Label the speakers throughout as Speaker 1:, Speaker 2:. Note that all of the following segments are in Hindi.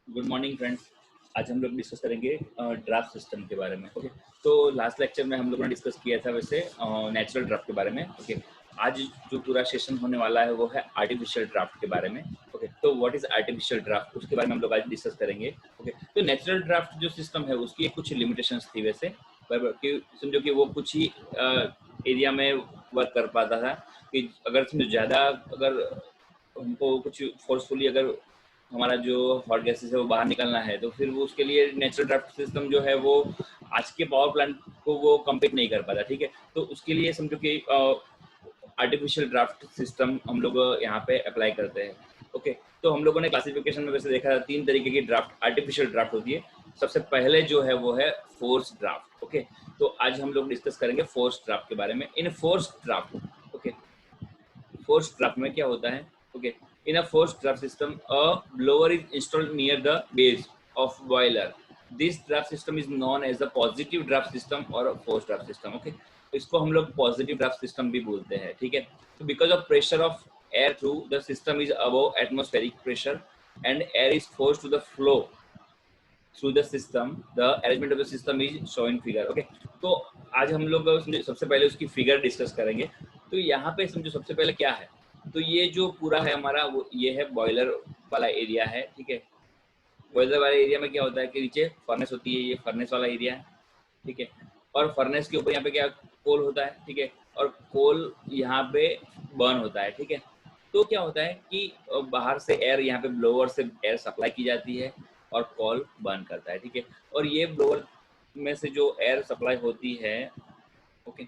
Speaker 1: Good morning friends. आज हम लोग डिस्कस करेंगे ड्राफ्ट सिस्टम के बारे में। ओके, तो लास्ट लेक्चर में हम लोगों ने डिस्कस किया था वैसे नेचुरल ड्राफ्ट के बारे में। ओके, आज जो पूरा सेशन होने वाला है वो है आर्टिफिशियल ड्राफ्ट के बारे में। ओके, तो व्हाट इज आर्टिफिशियल ड्राफ्ट, उसके बारे में हम लोग आज डिस्कस करेंगे। ओके, तो नेचुरल ड्राफ्ट जो सिस्टम है उसकी कुछ लिमिटेशंस थी वैसे, पर कि समझो कि वो कुछ ही एरिया में वर्क कर पाता था। कि अगर समझो ज़्यादा अगर हमको कुछ फोर्सफुली अगर हमारा जो हॉट गैसेस है वो बाहर निकलना है तो फिर वो उसके लिए नेचुरल ड्राफ्ट सिस्टम जो है वो आज के पावर प्लांट को वो कम्पीट नहीं कर पाता। ठीक है, तो उसके लिए समझो कि आर्टिफिशियल ड्राफ्ट सिस्टम हम लोग यहाँ पे अप्लाई करते हैं। ओके, तो हम लोगों ने क्लासिफिकेशन में वैसे देखा था 3 तरीके की ड्राफ्ट आर्टिफिशियल ड्राफ्ट होती है। सबसे पहले जो है वो है फोर्स ड्राफ्ट। ओके, तो आज हम लोग डिस्कस करेंगे फोर्स ड्राफ्ट के बारे में। इन force draft, okay, force draft में क्या होता है? Okay, in a forced draft system a blower is installed near the base of boiler. This draft system is known as a positive draft system or a forced draft system. Okay, तो इसको हम लोग पॉजिटिव ड्राफ्ट सिस्टम भी बोलते हैं। ठीक है, तो because of pressure of air through the system is above atmospheric pressure and air is forced to the flow through the system, the arrangement of the system is show in figure. Okay, तो आज हम लोग सबसे पहले उसकी फिगर डिस्कस करेंगे। तो यहाँ पे समझो सबसे पहले क्या है, तो ये जो पूरा है हमारा वो ये है बॉयलर वाला एरिया है। ठीक है, बॉयलर वाले एरिया में क्या होता है कि नीचे फर्नेस होती है, ये फर्नेस वाला एरिया है। ठीक है, और फर्नेस के ऊपर यहाँ पे क्या कोल होता है। ठीक है, और कोल यहाँ पे बर्न होता है। ठीक है, तो क्या होता है कि बाहर से एयर यहाँ पे ब्लोअर से एयर सप्लाई की जाती है और कोल बर्न करता है। ठीक है, और ये ब्लोअर में से जो एयर सप्लाई होती है, ओके,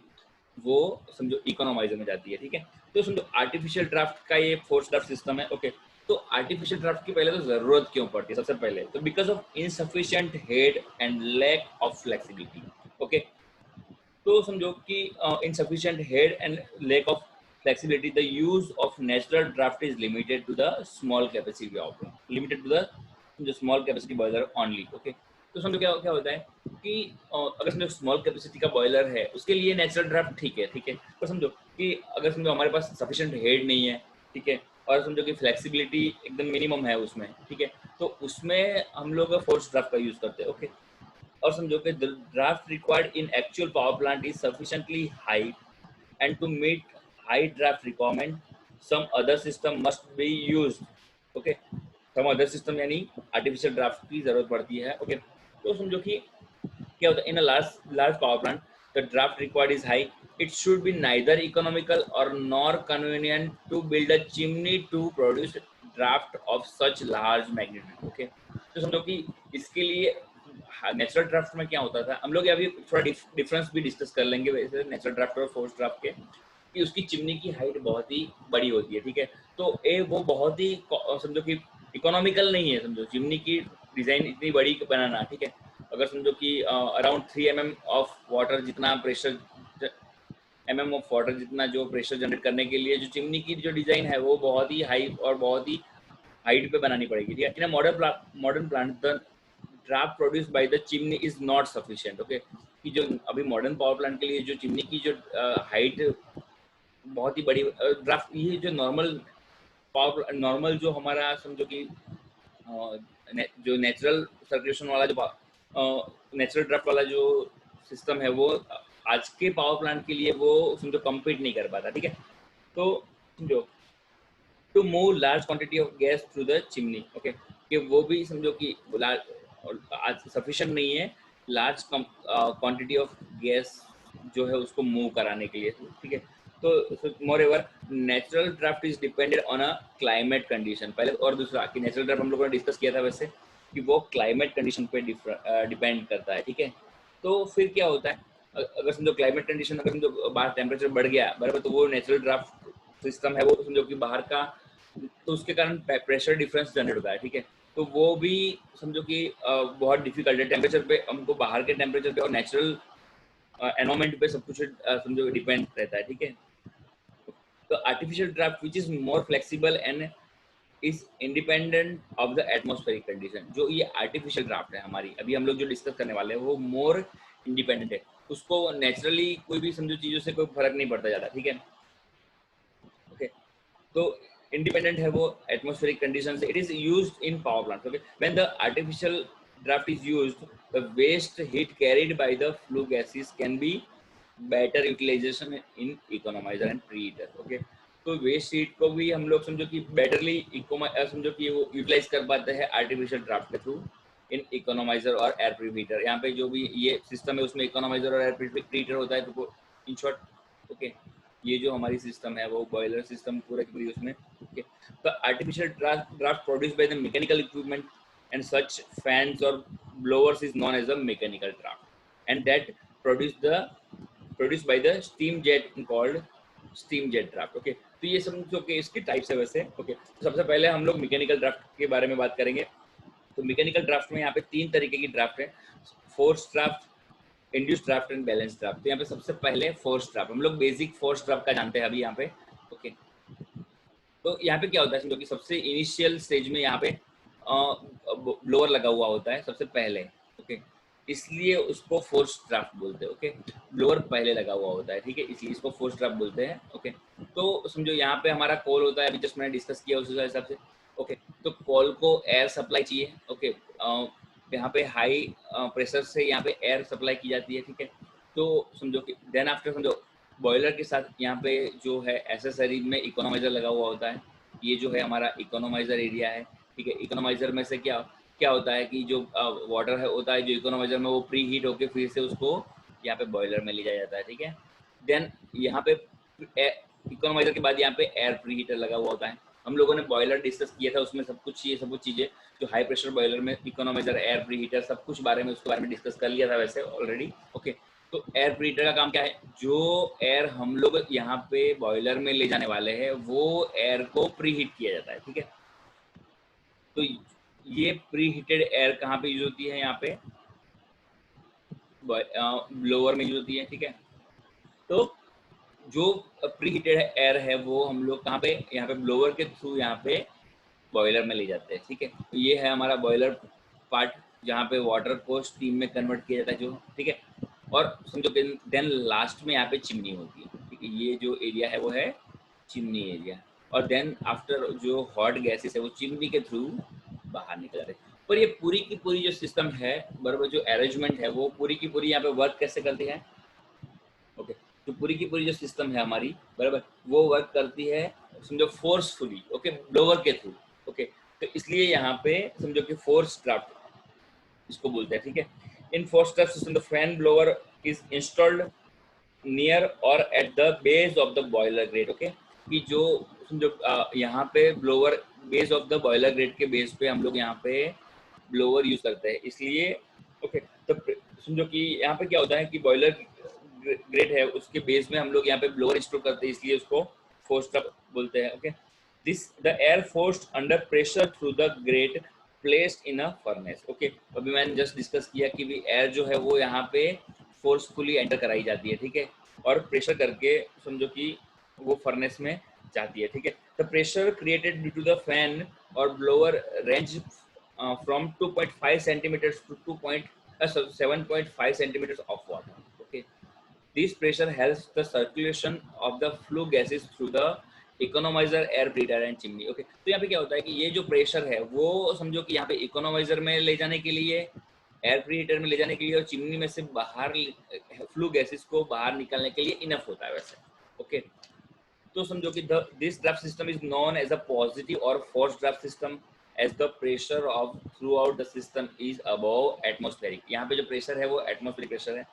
Speaker 1: वो समझो इकोनोमाइजर में जाती है। ठीक है, तो समझो आर्टिफिशियल ड्राफ्ट का ये फोर्स ड्राफ्ट सिस्टम है। ओके, तो आर्टिफिशियल ड्राफ्ट की पहले तो जरूरत क्यों पड़ती है? सबसे पहले तो because of insufficient head and lack of flexibility. Okay, तो समझो कि insufficient head and lack of flexibility, the use of natural draft is limited to the small capacity of the small capacity boiler only. Okay, तो समझो क्या क्या होता है कि अगर समझो स्मॉल कैपेसिटी का बॉयलर है उसके लिए नेचुरल ड्राफ्ट ठीक है। ठीक है, पर समझो कि अगर समझो हमारे पास सफिशिएंट हेड नहीं है, ठीक है, और समझो कि फ्लेक्सिबिलिटी एकदम मिनिमम है उसमें, ठीक है, तो उसमें हम लोग फोर्स ड्राफ्ट का यूज करते हैं। ओके, और समझो कि the draft required in actual power plant is sufficiently high and to meet high draft requirement some other system must be used. Okay, some other system यानी artificial draft की जरूरत पड़ती है। ओके, तो समझो कि क्या होता है in a large power plant the draft required is high, it should be neither economical or nor convenient to build a chimney to produce draft of such large magnitude. Okay, तो समझो कि इसके लिए नेचुरल ड्राफ्ट में क्या होता था, हम लोग अभी थोड़ा डिफरेंस भी डिस्कस कर लेंगे वैसे नेचुरल ड्राफ्ट और फोर्स ड्राफ्ट के, कि उसकी चिमनी की हाइट बहुत ही बड़ी होती है। ठीक है, तो ए वो बहुत ही समझो कि इकोनॉमिकल नहीं है। समझो चिमनी की डिजाइन इतनी बड़ी बनाना, ठीक है, अगर समझो कि अराउंड 3 mm ऑफ वाटर जितना प्रेशर, ऑफ वाटर जितना जो प्रेशर जनरेट करने के लिए जो चिमनी की जो डिजाइन है वो बहुत ही हाई और बहुत ही हाइट पे बनानी पड़ेगी। ठीक है, in modern plant the draft produce by the chimney is not sufficient. Okay, कि जो अभी मॉडर्न पावर प्लांट के लिए जो चिमनी की जो हाइट बहुत ही बड़ी ड्राफ्ट, ये जो नॉर्मल जो हमारा समझो कि जो नेचुरल सर्कुलेशन वाला जो नेचुरल ड्राफ्ट वाला जो सिस्टम है वो आज के पावर प्लांट के लिए वो समझो कम्पीट नहीं कर पाता। ठीक है, तो समझो to move large quantity of gas through the chimney. Okay, कि वो भी समझो कि आज सफिशिएंट नहीं है लार्ज क्वांटिटी ऑफ गैस जो है उसको मूव कराने के लिए। ठीक है, तो moreover natural draft is depended on a climate condition. पहले और दूसरा कि नेचुरल ड्राफ्ट हम लोगों ने डिस्कस किया था वैसे कि वो क्लाइमेट कंडीशन पे डिपेंड करता है। ठीक है, तो फिर क्या होता है अगर समझो क्लाइमेट कंडीशन, अगर समझो बाहर टेम्परेचर बढ़ गया बराबर, तो वो नेचुरल ड्राफ्ट सिस्टम है वो समझो कि बाहर का, तो उसके कारण प्रेशर डिफरेंस जनरेट होता है। ठीक है, तो वो भी समझो कि बहुत डिफिकल्ट है टेम्परेचर पे, हमको बाहर के टेम्परेचर पे और नेचुरल एनवायरमेंट पे सब कुछ समझो डिपेंड रहता है। ठीक है, तो artificial draft which is more flexible and is independent of the atmospheric condition. जो ये आर्टिफिशियल ड्राफ्ट है हमारी अभी हम लोग जो डिस्कस करने वाले हैं वो मोर इंडिपेंडेंट है, उसको नेचुरली कोई भी समझो चीजों से कोई फर्क नहीं पड़ता ज़्यादा। ठीक है, ओके, तो independent है वो atmospheric conditions. It is used in power plants. Okay, when the artificial draft is used, the waste heat carried by the flue gases can be better utilization in economizer and preheater. Okay, तो वेस्ट हीट को भी हम लोग समझो कि बेटरली समझो कि वो यूटिलाइज कर पाते हैं आर्टिफिशियल ड्राफ्ट के थ्रू इन इकोनोमाइजर और एयर प्रीहीटर। यहाँ पे जो भी ये सिस्टम है उसमें इकोनोमाइजर और एयर प्रीहीटर होता है। तो इन शॉर्ट ओके, ये जो हमारी सिस्टम है वो बॉयलर सिस्टम पूरा की पूरी उसमें ओके। तो artificial draft produce by the mechanical equipment and such fans और blowers is known as a mechanical draft and that produced by the steam jet called steam jet draft. Okay, तो ये समझो कि इसकी टाइप्स है वैसे। ओके, तो सबसे पहले हम लोग मैकेनिकल ड्राफ्ट के बारे में बात करेंगे। तो मैकेनिकल ड्राफ्ट में यहाँ पे 3 तरीके की ड्राफ्ट है, force draft, induce draft and balance draft. तो यहाँ पे सबसे पहले फोर्स ड्राफ्ट, हम लोग बेसिक फोर्स ड्राफ्ट का जानते हैं अभी यहाँ पे। ओके, तो यहाँ पे क्या होता है समझो कि सबसे इनिशियल स्टेज में यहाँ पे ब्लोअर लगा हुआ होता है सबसे पहले। ओके, इसलिए उसको फोर्स ड्राफ्ट बोलते हैं। ओके, ब्लोअर पहले लगा हुआ होता है, ठीक है, इसलिए इसको फोर्स ड्राफ्ट बोलते हैं। ओके, तो समझो यहाँ पे हमारा कॉल होता है, अभी जस्ट मैंने डिस्कस किया उस हिसाब से। ओके, तो कॉल को एयर सप्लाई चाहिए। ओके, यहाँ पे हाई प्रेशर से यहाँ पे एयर सप्लाई की जाती है, ठीक है। तो समझो कि देन आफ्टर समझो बॉयलर के साथ यहाँ पे जो है एसेसरी में इकोनोमाइजर लगा हुआ होता है। ये जो है हमारा इकोनोमाइजर एरिया है, ठीक है। इकोनोमाइजर में से क्या क्या होता है कि जो वाटर है होता है जो इकोनोमाइजर में, वो प्री हीट होकर फिर से उसको यहाँ पे बॉयलर में ले जाया जाता है, ठीक है। देन यहाँ पे इकोनोमाइजर के बाद यहाँ पे एयर प्री हीटर लगा हुआ होता है। हम लोगों ने बॉयलर डिस्कस किया था, उसमें सब कुछ ये सब कुछ चीज़ें जो हाई प्रेशर बॉयलर में इकोनोमाइजर, एयर प्री हीटर, सब कुछ बारे में उसके बारे में डिस्कस कर लिया था वैसे ऑलरेडी। ओके, तो एयर प्री हीटर का काम क्या है, जो एयर हम लोग यहाँ पे बॉयलर में ले जाने वाले हैं वो एयर को प्री हीट किया जाता है, ठीक है। तो ये प्री हीटेड एयर कहाँ पे यूज होती है, यहाँ पे ब्लोअर में यूज होती है, ठीक है। तो जो प्री हीटेड एयर है वो हम लोग कहाँ पे, यहाँ पे ब्लोअर के थ्रू यहाँ पे बॉयलर में ले जाते हैं, ठीक है। तो ये है हमारा बॉयलर पार्ट जहाँ पे वाटर को स्टीम में कन्वर्ट किया जाता है जो, ठीक है। और समझो देन लास्ट में यहाँ पे चिमनी होती है, ठीक है। ये जो एरिया है वो है चिमनी एरिया। और देन आफ्टर जो हॉट गैसेस है वो चिमनी के थ्रू बाहर निकल रहे हैं। पर ये पूरी की पूरी जो सिस्टम है बराबर, जो अरेंजमेंट है वो पूरी की पूरी यहाँ पे वर्क कैसे करती है। ओके, तो पूरी की पूरी जो सिस्टम है हमारी बराबर वो वर्क करती है समझो फोर्सफुली, ओके, ब्लोअर के थ्रू। ओके, तो इसलिए यहाँ पे समझो कि फोर्स ड्राफ्ट इसको बोलते हैं, ठीक है। In force draft system the fan blower is installed near और at the base of the boiler grade. Okay, कि जो समझो यहाँ पे blower base of the boiler grade के बेस पे हम लोग यहाँ पे ब्लोअर यूज करते हैं, इसलिए ओके। तो समझो कि यहाँ पे क्या होता है कि बॉयलर ग्रेड है उसके बेस में हम लोग यहाँ पे ब्लोअर इंस्टॉल करते हैं, इसलिए उसको फोर्स ड्राफ्ट बोलते हैं। Okay, this the air forced under pressure through the great placed in a furnace. Okay, अभी मैंने जस्ट डिस्कस किया कि भी एयर जो है वो यहाँ पे फोर्सफुली एंटर कराई जाती है, ठीक है, और प्रेशर करके समझो कि वो फर्नेस में जाती है, ठीक है। The pressure created due to the fan और blower range from 2.5 centimeters to 7.5 centimeters of water. Okay, this pressure helps the circulation of the flue gases through the economiser, air breeder and chimney. Okay, तो यहाँ पे क्या होता है कि ये जो प्रेशर है वो समझो कि यहाँ पे इकोनोमाइजर में ले जाने के लिए, एयर प्रीहीटर में ले जाने के लिए और चिमनी में से बाहर फ्लू गैसेस को बाहर निकालने के लिए इनफ होता है वैसे। ओके, तो समझो कि this draft system is known as a positive और force draft system as the pressure of throughout the system is above atmospheric. यहाँ पे जो प्रेशर है वो एटमॉस्फेरिक प्रेशर है,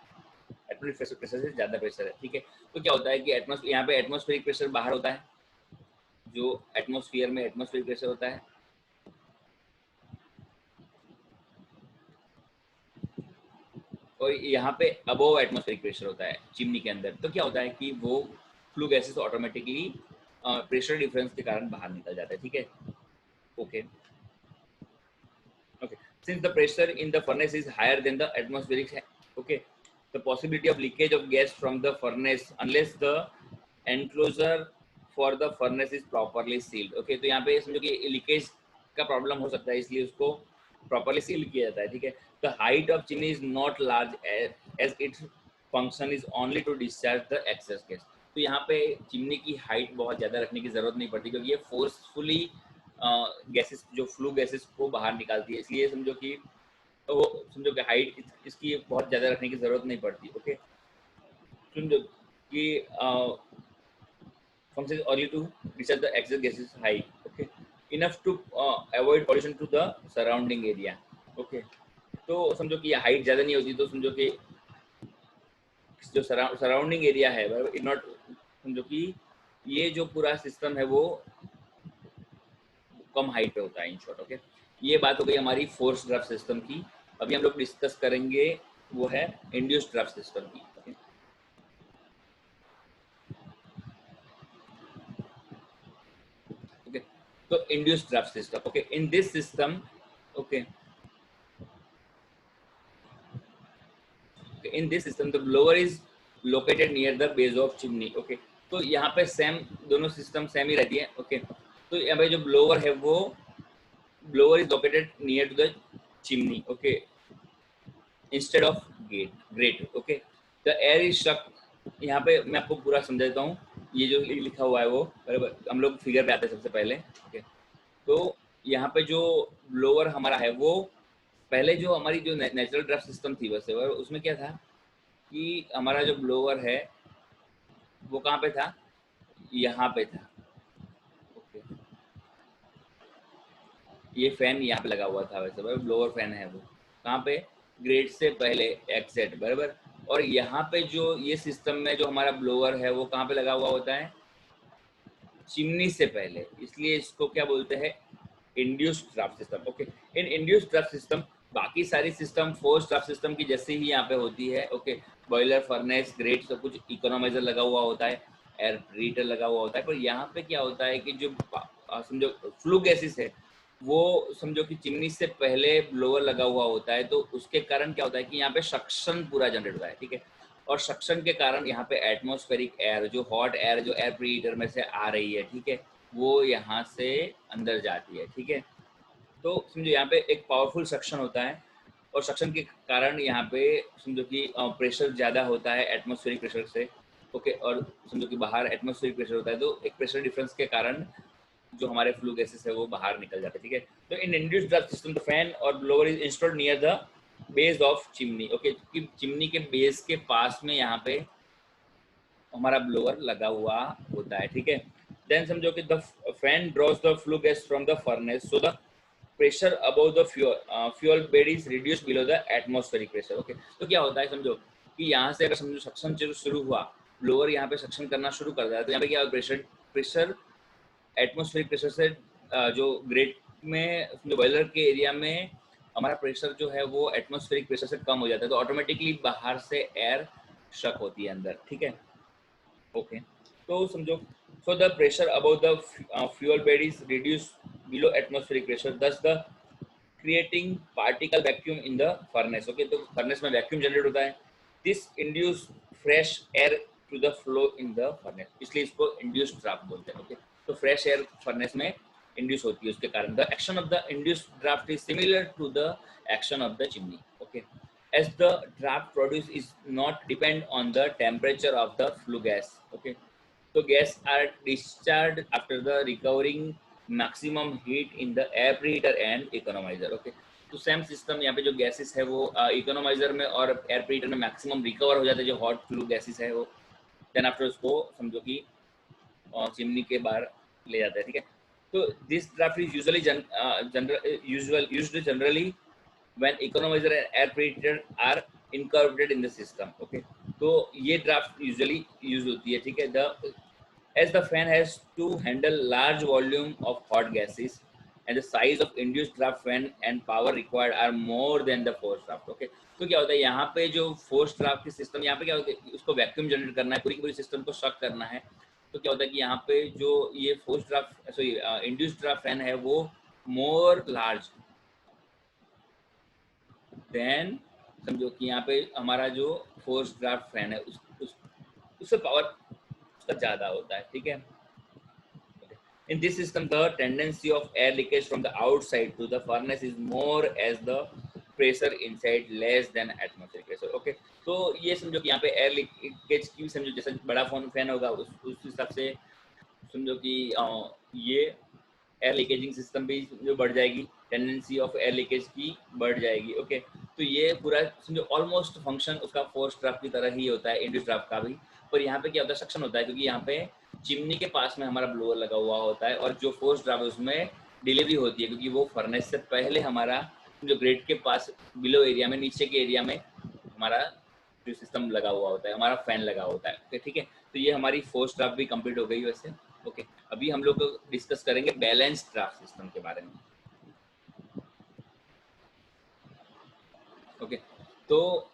Speaker 1: एटमॉस्फेरिक प्रेशर से ज्यादा प्रेशर है, ठीक है। तो क्या होता है कि यहाँ पे एटमॉस्फेरिक प्रेशर बाहर होता है, जो एटमॉस्फेयर में एटमॉस्फेरिक प्रेशर होता है, और यहाँ पे अबव एटमॉस्फेरिक प्रेशर होता है चिमनी के अंदर। तो क्या होता है कि वो flue gases automatically pressure difference के कारण बाहर निकल जाता है, ठीक है। Okay, okay, since the pressure in the furnace is higher than the atmospheric, okay, the possibility of leakage of gas from the furnace unless the enclosure for the furnace is properly sealed. Okay, तो यहाँ पे समझो कि लीकेज का प्रॉब्लम हो सकता है, इसलिए उसको प्रॉपर्ली सील किया जाता है, ठीक है। the height of chimney is not large as its function is only to discharge the excess gas. तो यहाँ पे चिमनी की हाइट बहुत ज़्यादा रखने की ज़रूरत नहीं पड़ती, क्योंकि ये फोर्सफुली गैसेस जो फ्लू गैसेस को बाहर निकालती है, इसलिए समझो कि तो वो समझो कि हाइट इसकी बहुत ज़्यादा रखने की ज़रूरत नहीं पड़ती। ओके, समझो कि functions only to discharge the excess gases high, okay, enough to avoid pollution to the surrounding area, okay। तो समझो कि ये हाइट ज़्यादा नहीं होती, तो समझो कि जो सराउंडिंग एरिया है इट नॉट, समझो कि ये जो पूरा सिस्टम है वो कम हाइट पे होता है, इन शॉर्ट। ओके, ये बात हो गई हमारी फोर्स ड्राफ्ट सिस्टम की। अभी हम लोग डिस्कस करेंगे वो है इंड्यूस्ड ड्राफ्ट सिस्टम की। ओके, ओके, तो induced draft system, okay, in this system, okay, in this system the blower is located near the base of chimney। Okay, तो यहाँ पे सेम दोनों सिस्टम सेम ही रहती है। ओके, तो यहाँ पे जो ब्लोअर है वो blower is located near to the chimney, okay, instead of great. Okay, the air is suck, यहाँ पे मैं आपको पूरा समझा देता हूँ। ये जो लिखा हुआ है वो बराबर, हम लोग फिगर पे आते हैं सबसे पहले। ओके, तो यहाँ पे जो ब्लोअर हमारा है वो पहले जो हमारी जो नेचुरल ड्राफ्ट सिस्टम थी वैसे उसमें क्या था कि हमारा जो ब्लोअर है वो कहाँ पे था, यहाँ पे था। ओके, ये फैन यहाँ पे लगा हुआ था वैसे बराबर, ब्लोअर फैन है वो कहाँ पे, ग्रेड से पहले एक्सेट बराबर। और यहाँ पे जो ये सिस्टम में जो हमारा ब्लोअर है वो कहाँ पे लगा हुआ होता है, चिमनी से पहले, इसलिए इसको क्या बोलते हैं, इंड्यूस्ड ड्राफ्ट सिस्टम। ओके, इन इंड्यूस्ड ड्राफ्ट सिस्टम बाकी सारी सिस्टम फोर्स ड्राफ्ट सिस्टम की जैसे ही यहाँ पे होती है। ओके, बॉयलर, फर्नेस, ग्रेट सब कुछ, इकोनोमाइजर लगा हुआ होता है, एयर हीटर लगा हुआ होता है। पर यहाँ पे क्या होता है कि जो समझो फ्लू गैसेस है वो समझो कि चिमनी से पहले ब्लोअर लगा हुआ होता है, तो उसके कारण क्या होता है कि यहाँ पे सक्शन पूरा जनरेट होता है। ठीक है, और सक्शन के कारण यहाँ पे एटमॉस्फेरिक एयर, जो हॉट एयर जो एयर प्रीहीटर में से आ रही है, ठीक है, वो यहाँ से अंदर जाती है। ठीक है, तो समझो यहाँ पे एक पावरफुल सक्शन होता है, और सक्शन के कारण यहाँ पे समझो कि प्रेशर ज़्यादा होता है एटमॉस्फेरिक प्रेशर से। ओके, और समझो कि बाहर एटमॉस्फेरिक प्रेशर होता है, तो एक प्रेशर डिफरेंस के कारण जो हमारे फ्लू गैसेस है वो बाहर निकल जाते हैं। ठीक है, तो in induced draft system the fan और blower is installed near the base of chimney. Okay, chimney के बेस के पास में यहाँ पे हमारा ब्लोअर लगा हुआ होता है। ठीक है, देन समझो कि the fan drawers the flue gas from the furnace, so the pressure above the fuel bed is reduce below the atmospheric pressure. Okay, तो क्या होता है समझो कि यहाँ से अगर समझो सक्शन शुरू हुआ, ब्लोअर यहाँ पे सक्शन करना शुरू कर दिया, तो यहाँ पे क्या प्रेशर प्रेशर एटमॉस्फेरिक प्रेशर से जो ग्रेट में जो बॉयलर के एरिया में हमारा प्रेशर जो है वो एटमॉस्फेरिक प्रेशर से कम हो जाता है, तो ऑटोमेटिकली बाहर से एयर शक होती है अंदर। ठीक है, ओके, तो समझो so the pressure above the fuel bed is reduce below atmospheric pressure, thus the creating particle vacuum in the furnace. Okay, तो फर्नेस में वैक्यूम जनरेट होता है, this induce fresh air to the flow in the furnace, इसलिए इसको इंड्यूस्ड ड्राफ्ट बोलते हैं। ओके, तो फ्रेश एयर फर्नेस में इंड्यूस होती है, उसके कारण the action of the induced draft is similar to the action of the chimney. Okay, as the draft produced is not depend on the temperature of the flue gas। Okay, so gas are discharged after the recovering maximum heat in the air preheater and economizer। Okay, तो सेम सिस्टम यहाँ पे जो गैसेस है वो इकोनोमाइजर में और एयर प्रीहीटर में मैक्सिमम रिकवर हो जाते हैं, जो हॉट फ्लू गैसेस है वो देन आफ्टर उसको समझो कि चिमनी के बाहर ले जाते हैं। ठीक है, तो this draft is usually generally when economizer and air preheater are incorporated in the system। okay, तो ये ड्राफ्ट यूजुअली यूज होती है। ठीक है, the as the fan has to handle large volume of hot gases and the size of induced draft fan and power required are more than the forced draft। okay, तो क्या होता है यहाँ पे जो फोर्स ड्राफ्ट की सिस्टम, यहाँ पे क्या होता है उसको वैक्यूम जनरेट करना है, पूरी की पूरी सिस्टम को शक करना है। तो क्या होता है कि यहाँ पे जो ये force draft sorry induced draft fan है वो मोर लार्ज देन, समझो कि यहाँ पे हमारा जो फोर्स ड्राफ्ट फैन है उससे पावर उसका ज़्यादा होता है। ठीक है, in this system the tendency of air leakage from the outside to the furnace is more as the pressure inside less than atmospheric pressure. Okay, तो ये समझो कि यहाँ पे एयर लीकेज की समझो, जैसे बड़ा फैन होगा उस हिसाब से समझो कि ये एयर लीकेजिंग सिस्टम भी जो बढ़ जाएगी, टेंडेंसी ऑफ एयर लीकेज की बढ़ जाएगी। ओके, तो ये पूरा समझो ऑलमोस्ट फंक्शन उसका फोर्स ड्राफ्ट की तरह ही होता है, इंड्यूस ड्राफ्ट का भी। पर यहाँ पे क्या होता है, सक्शन होता है, क्योंकि यहाँ पे चिमनी के पास में हमारा ब्लोअर लगा हुआ होता है, और जो फोर्स ड्राफ्ट है उसमें डिलीवरी होती है, क्योंकि वो फर्नेस से पहले हमारा जो ग्रेट के पास बिलो एरिया में, नीचे के एरिया में हमारा जो सिस्टम लगा हुआ होता है, हमारा फैन लगा होता है। ठीक है, तो ये हमारी फोर्स ड्राफ्ट भी कंप्लीट हो गई वैसे। ओके, अभी हम लोग डिस्कस करेंगे बैलेंस ड्राफ्ट सिस्टम के बारे में। ओके, तो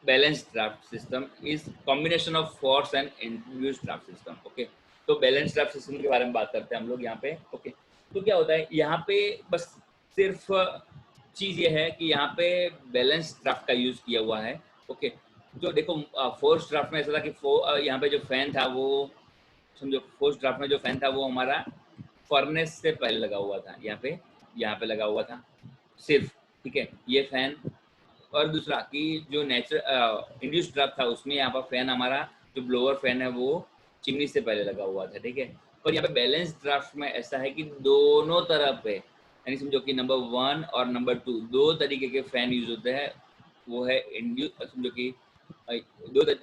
Speaker 1: balance draft system is combination of force and induced draft system. Okay, तो बैलेंस ड्राफ्ट सिस्टम के बारे में बात करते हैं हम लोग यहाँ पे। ओके, तो क्या होता है यहाँ पे, बस सिर्फ चीज़ ये है कि यहाँ पे बैलेंस ड्राफ्ट का यूज़ किया हुआ है। ओके, जो देखो फोर्स ड्राफ्ट में ऐसा था कि यहाँ पे जो फैन था वो समझो, फोर्स ड्राफ्ट में जो फैन था वो हमारा फर्नेस से पहले लगा हुआ था, यहाँ पे लगा हुआ था सिर्फ। ठीक है, ये फैन। और दूसरा कि जो नेचुरल इंड्यूस्ड ड्राफ्ट था उसमें यहाँ पर फैन, हमारा जो ब्लोअर फैन है वो चिमनी से पहले लगा हुआ था। ठीक है, पर यहाँ पे बैलेंस ड्राफ्ट में ऐसा है कि दोनों तरफ पे, यानी समझो कि नंबर 1 और नंबर 2 दो तरीके के फैन यूज होते हैं। वो है इंड्यूस, समझो कि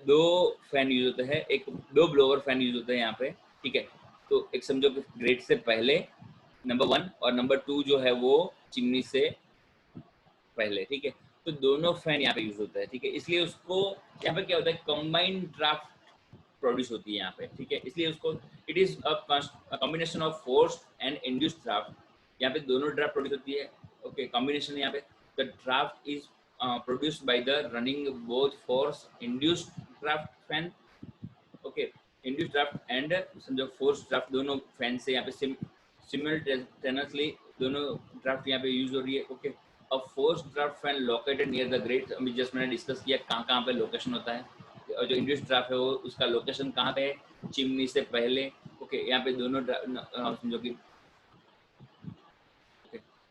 Speaker 1: दो फैन यूज होते हैं, एक दो ब्लोअर फैन यूज होते हैं यहाँ पे। ठीक है, तो एक समझो कि ग्रेट से पहले नंबर 1, और नंबर 2 जो है वो चिमनी से पहले। ठीक है, तो दोनों फैन यहाँ पे यूज होता है। ठीक है, इसलिए उसको यहाँ पे क्या होता है, कंबाइंड ड्राफ्ट प्रोड्यूस होती है यहाँ पे। ठीक है, इसलिए उसको it is a combination of force and induced draft. यहाँ पे दोनों ड्राफ्ट प्रोड्यूस होती है। ओके, कॉम्बिनेशन यहाँ पे the draft is produced by the running both force induced draft fan. Okay, induced draft and समझो फोर्स ड्राफ्ट, दोनों फैन से यहाँ पे सिमल्टेनियसली दोनों ड्राफ्ट यहाँ पे यूज हो रही है। Okay, a force draft fan located near the great, अभी जस्ट मैंने डिस्कस किया कहाँ पे लोकेशन होता है, और जो इंड्यूस्ड ड्राफ्ट है वो उसका लोकेशन कहाँ पे है, चिमनी से पहले। ओके, यहाँ पे दोनों समझो कि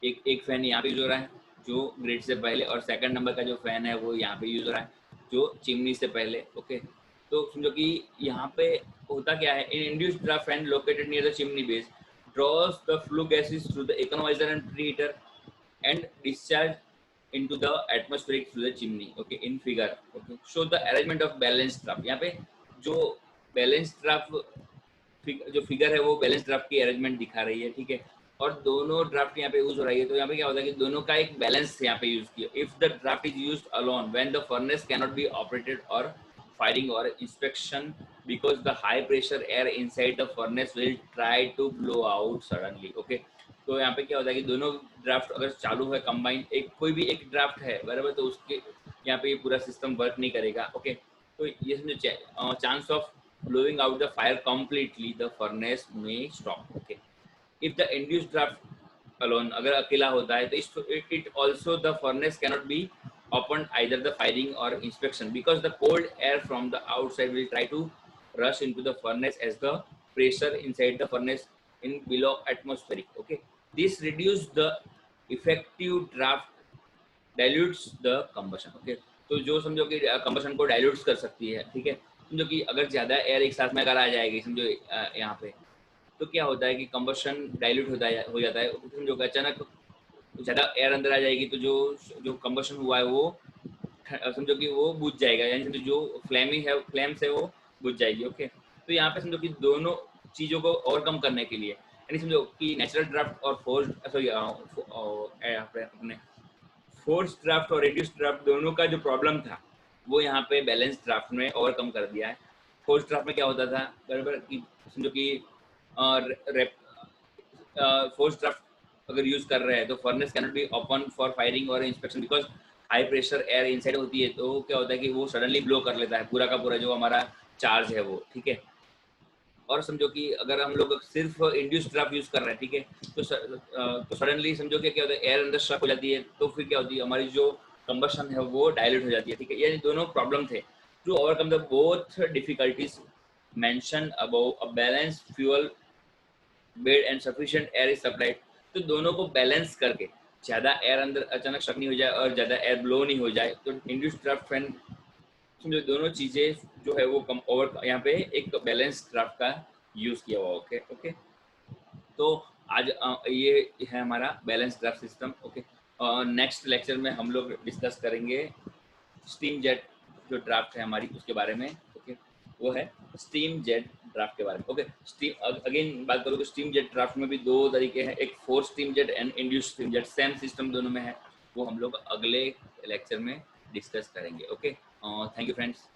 Speaker 1: एक फैन यहाँ पे यूज हो रहा है जो ग्रेड से पहले, और सेकंड नंबर का जो फैन है वो यहाँ पे यूज हो रहा है जो चिमनी से पहले। ओके, तो समझो कि यहाँ पे होता क्या है, in induced draft fan located near the chimney base draws the flue gases through the economizer and preheater and discharge into the atmospheric through the chimney. Okay, in figure. Okay, show the arrangement of balanced draft. यहाँ पे जो बैलेंस ड्राफ्ट जो फिगर है वो बैलेंस ड्राफ्ट की अरेंजमेंट दिखा रही है। ठीक है, और दोनों ड्राफ्ट यहाँ पे यूज हो रही है, तो यहाँ पे क्या होता है कि दोनों का एक बैलेंस यहाँ पे यूज किया। If the draft is used alone when the furnace can not be operated और firing or inspection because the high pressure air inside the furnace will try to blow out suddenly. Okay, तो यहाँ पे क्या होता है कि दोनों ड्राफ्ट अगर चालू है कंबाइन, एक कोई भी एक ड्राफ्ट है बराबर, तो उसके यहाँ पे ये पूरा सिस्टम वर्क नहीं करेगा। ओके, तो ये समझो chance of blowing out the fire completely, the furnace may stop. Okay, if the induced draft alone अगर अकेला होता है तो it also the furnace cannot be opened either the firing or inspection because the cold air from the outside will try to rush into the furnace as the pressure inside the furnace in below atmospheric. Okay, this reduce the effective draft, dilutes the combustion. Okay, तो जो समझो कि कंबशन को डाइल्यूट कर सकती है। ठीक है, समझो कि अगर ज़्यादा एयर एक साथ में अगर आ जाएगी समझो यहाँ पे, तो क्या होता है कि कंबशन डाइल्यूट हो जाता है। समझो कि अचानक ज़्यादा एयर अंदर आ जाएगी तो जो जो कंबशन हुआ है वो समझो कि वो बुझ जाएगा, यानी जो फ्लेम्स है वो बुझ जाएगी। ओके, तो यहाँ पे समझो कि दोनों चीज़ों को ओवरकम करने के लिए, यानी समझो कि नेचुरल ड्राफ्ट और अपने फोर्स ड्राफ्ट और रिड्यूस ड्राफ्ट दोनों का जो प्रॉब्लम था वो यहाँ पे बैलेंस ड्राफ्ट में ओवरकम कर दिया है। फोर्स ड्राफ्ट में क्या होता था बराबर कि समझो कि फोर्स ड्राफ्ट अगर यूज कर रहे हैं तो furnace can not be open for firing और inspection because high pressure air inside होती है, तो क्या होता है कि वो सडनली ब्लो कर लेता है पूरा का पूरा जो हमारा चार्ज है वो। ठीक है, और समझो कि अगर हम लोग सिर्फ इंड्यूस ड्राफ्ट यूज कर रहे हैं, ठीक है, तो सडनली समझो कि क्या होता है एयर अंदर स्ट्रक हो जाती है, तो फिर क्या होती है हमारी जो कंबशन है वो डायल्यूट हो जाती है। ठीक है, ये दोनों प्रॉब्लम थे to overcome the both difficulties mention above, a balance fuel bed and sufficient air is supplied. तो दोनों को बैलेंस करके ज़्यादा एयर अंदर अचानक शक नहीं हो जाए और ज़्यादा एयर ब्लो नहीं हो जाए, तो इंड्यूस्ड ड्राफ्ट फैन जो दोनों चीज़ें जो है वो कम ओवर, यहाँ पे एक बैलेंस ड्राफ्ट का यूज़ किया हुआ। ओके ओके, तो आज ये है हमारा balance draft system. Okay, next lecture में हम लोग डिस्कस करेंगे स्टीम जेट जो ड्राफ्ट है हमारी उसके बारे में। ओके, वो है स्टीम जेट ड्राफ्ट के बारे में। ओके, स्टीम अगेन बात करूँ तो स्टीम जेट ड्राफ्ट में भी दो तरीके हैं, एक force steam jet and induced steam jet, same system दोनों में है, वो हम लोग अगले लेक्चर में डिस्कस करेंगे। Okay, thank you friends.